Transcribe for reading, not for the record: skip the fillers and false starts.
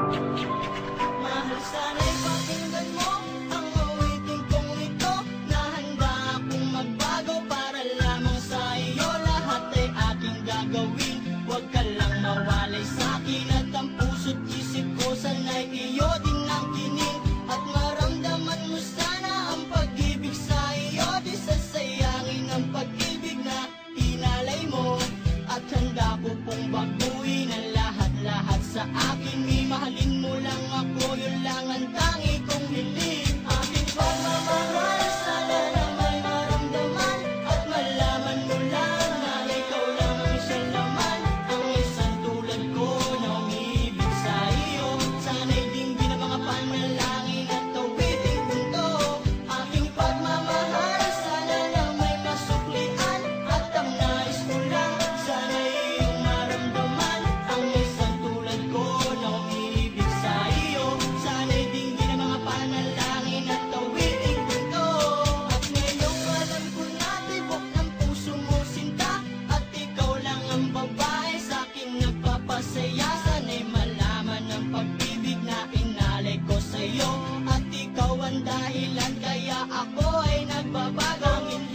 Mahal, sana'y pakinggan mo ang awitin kong ito, na handa akong magbago para lamang sa iyo. Lahat ay aking gagawin, huwag ka lang mawalay sa'kin. At ang puso't isip ko sana'y iyo din ang kining. At maramdaman mo sana ang pag-ibig sa iyo. Di sasayangin ang pag-ibig na inalay mo. At handa ko pong baguhin ang lahat-lahat sa akin. Mahalin mo lang ako, yun lang ang tangi kong hiling. Aking pagmamahal, sana na may maramdaman. At malaman mo lang na ikaw lang ang isa naman, ang isang tulad ko na umiibig sa iyo. Sana'y dinggin ang mga panalangin at awitin ko to. Aking pagmamahal, sana na may masuklian. At ang nais ko lang, sana'y iyong maramdaman, ang isang tulad ko na umiibig sa iyo. Sana'y dinggin ang mga panalangin at awitin ko to. At ngayong alam ko na tibok ng puso mo sinta, at ikaw lang ang babae sa'king nagpapasaya. Sana'y malaman ang pag-ibig na inalay ko sa'yo. At ikaw ang dahilan kaya ako ay nagbabago. Ang